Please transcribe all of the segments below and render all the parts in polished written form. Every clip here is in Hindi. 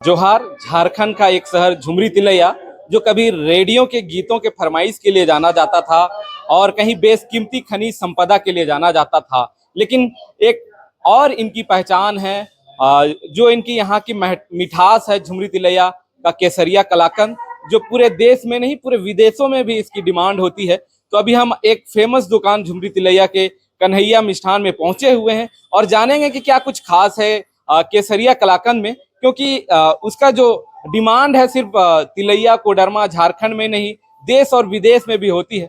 जोहार झारखंड का एक शहर झुमरी तिलैया, जो कभी रेडियो के गीतों के फरमाइश के लिए जाना जाता था और कहीं बेशकीमती खनिज संपदा के लिए जाना जाता था। लेकिन एक और इनकी पहचान है, जो इनकी यहाँ की मिठास है। झुमरी तिलैया का केसरिया कलाकंद, जो पूरे देश में नहीं पूरे विदेशों में भी इसकी डिमांड होती है। तो अभी हम एक फेमस दुकान झुमरी तिलैया के कन्हैया मिष्ठान में पहुंचे हुए हैं और जानेंगे कि क्या कुछ खास है केसरिया कलाकंद में, क्योंकि उसका जो डिमांड है सिर्फ तिलैया कोडरमा झारखंड में नहीं, देश और विदेश में भी होती है।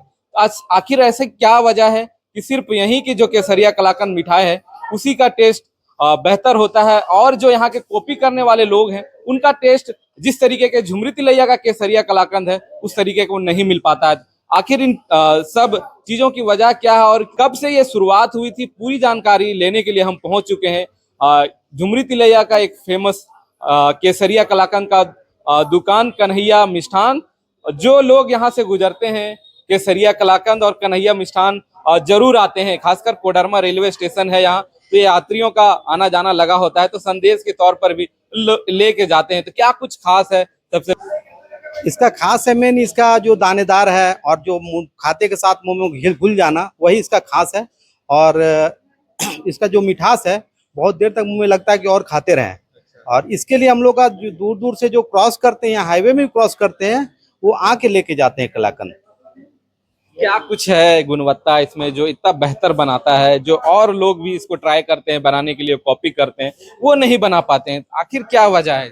आखिर ऐसे क्या वजह है कि सिर्फ यहीं की जो केसरिया कलाकंद मिठाई है उसी का टेस्ट बेहतर होता है, और जो यहाँ के कॉपी करने वाले लोग हैं उनका टेस्ट जिस तरीके के झुमरी तिलैया का केसरिया कलाकंद है उस तरीके को नहीं मिल पाता है। आखिर इन सब चीजों की वजह क्या है और कब से ये शुरुआत हुई थी, पूरी जानकारी लेने के लिए हम पहुंच चुके हैं झुमरी तिलैया का एक फेमस केसरिया कलाकंद का दुकान कन्हैया मिष्ठान। जो लोग यहाँ से गुजरते हैं केसरिया कलाकंद और कन्हैया मिष्ठान जरूर आते हैं, खासकर कोडरमा रेलवे स्टेशन है यहाँ, तो ये यात्रियों का आना जाना लगा होता है, तो संदेश के तौर पर भी लेके जाते हैं। तो क्या कुछ खास है? सबसे इसका खास है मेन इसका जो दानेदार है और जो खाते के साथ मुंह में घुल जाना, वही इसका खास है। और इसका जो मिठास है बहुत देर तक मुंह में लगता है कि और खाते रहें। और इसके लिए हम लोग का जो दूर दूर से जो क्रॉस करते हैं, हाईवे में भी क्रॉस करते हैं, वो आके लेके जाते हैं कलाकंद। क्या कुछ है गुणवत्ता इसमें जो इतना बेहतर बनाता है, जो और लोग भी इसको ट्राई करते हैं बनाने के लिए, कॉपी करते हैं, वो नहीं बना पाते हैं? आखिर क्या वजह है?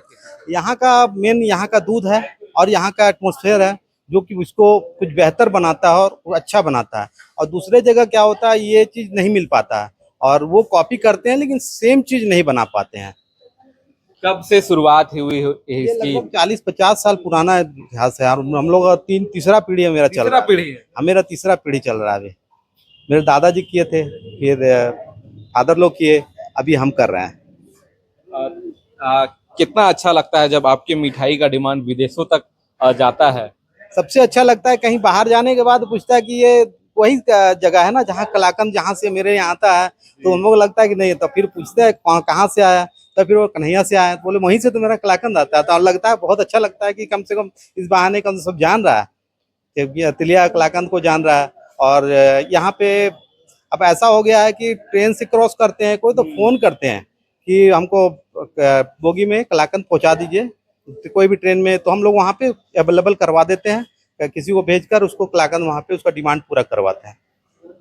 यहाँ का मेन यहाँ का दूध है और यहाँ का एटमॉस्फेयर है जो कि उसको कुछ बेहतर बनाता है और अच्छा बनाता है। और दूसरे जगह क्या होता है, ये चीज नहीं मिल पाता है और वो कॉपी करते हैं लेकिन सेम चीज नहीं बना पाते हैं। कब से शुरुआत हुई है ये इसकी? लगभग 40-50 साल पुराना इतिहास है और हम लोग तीसरा पीढ़ी है मेरा चल रहा है। पीढ़ी है? मेरा तीसरा पीढ़ी चल रहा है अभी। मेरे दादाजी किए थे, फिर फादर लोग किए, अभी हम कर रहे हैं। कितना अच्छा लगता है जब आपके मिठाई का डिमांड विदेशों तक जाता है? सबसे अच्छा लगता है कहीं बाहर जाने के बाद पूछता है कि ये वही जगह है ना जहाँ कलाकंद जहाँ से मेरे यहाँ आता है, तो हम लोग लगता है कि नहीं, तो फिर पूछते हैं कहाँ से आया, तो फिर वो कन्हैया से आया, तो बोले वहीं से तो मेरा कलाकंद आता है। तो लगता है बहुत अच्छा लगता है कि कम से कम इस बहाने कम सब जान रहा है, क्योंकि तिलैया कलाकंद को जान रहा है। और यहाँ पे अब ऐसा हो गया है कि ट्रेन से क्रॉस करते हैं कोई तो फोन करते हैं कि हमको बोगी में कलाकंद पहुँचा दीजिए, कोई भी ट्रेन में, तो हम लोग वहाँ पे अवेलेबल करवा देते हैं, किसी को भेजकर उसको कलाकंद वहाँ पे उसका डिमांड पूरा करवाते हैं।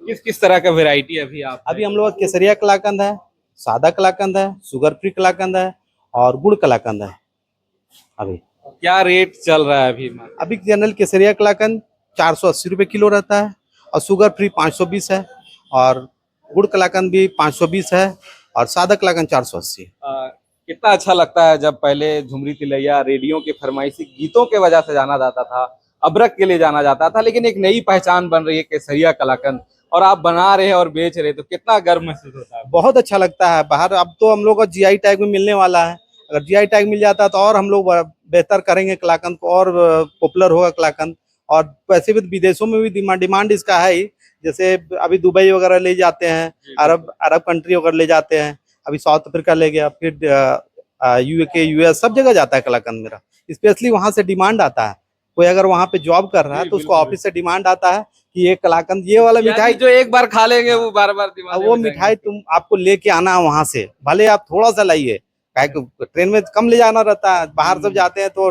किस किस तरह का वेराइटी अभी हम लोग केसरिया कलाकंद है, सादा कलाकंद है, शुगर फ्री कलाकंद है और गुड़ कलाकंद है। अभी क्या रेट चल रहा है अभी जनरल केसरिया कलाकंद 480 रुपये किलो रहता है और शुगर फ्री 520 है और गुड़ कलाकंद भी 520 है और सादा कलाकंद 480। कितना अच्छा लगता है जब पहले झुमरी तिलैया रेडियो के फरमाइशी गीतों के वजह से जाना जाता था, अबरक के लिए जाना जाता था, लेकिन एक नई पहचान बन रही है केसरिया कलाकंद और आप बना रहे हैं और बेच रहे हैं, तो कितना गर्व महसूस होता है? बहुत अच्छा लगता है। बाहर अब तो हम लोग को जीआई टैग में मिलने वाला है, अगर जीआई टैग मिल जाता है तो और हम लोग बेहतर करेंगे कलाकंद को, और पॉपुलर होगा कलाकंद। और वैसे भी विदेशों में भी डिमांड इसका है ही, जैसे अभी दुबई वगैरह ले जाते हैं, अरब कंट्री वगैरह ले जाते हैं, अभी साउथ अफ्रीका ले गया, फिर यूके यूएस सब जगह जाता है कलाकंद मेरा। स्पेशली वहां से डिमांड आता है, कोई अगर वहां पे जॉब कर रहा है तो उसको ऑफिस से डिमांड आता है कि ये कलाकंद, ये वाला मिठाई जो एक बार खा लेंगे वो बार बार वो मिठाई तुम आपको लेके आना है वहां से, भले आप थोड़ा सा लाइए, ट्रेन में कम ले जाना रहता है, बाहर सब जाते हैं तो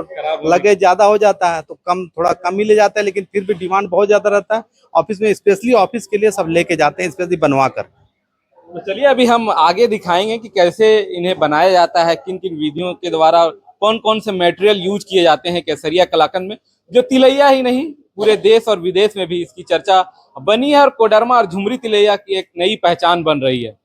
लगेज ज्यादा हो जाता है, तो थोड़ा कम ही ले जाता है, लेकिन फिर भी डिमांड बहुत ज्यादा रहता है। ऑफिस में स्पेशली ऑफिस के लिए सब लेके जाते हैं, स्पेशली बनवा कर। तो चलिए अभी हम आगे दिखाएंगे कि कैसे इन्हें बनाया जाता है, किन किन विधियों के द्वारा कौन कौन से मटेरियल यूज किए जाते हैं केसरिया कलाकंद में, जो तिलैया ही नहीं पूरे देश और विदेश में भी इसकी चर्चा बनी है और कोडरमा और झुमरी तिलैया की एक नई पहचान बन रही है।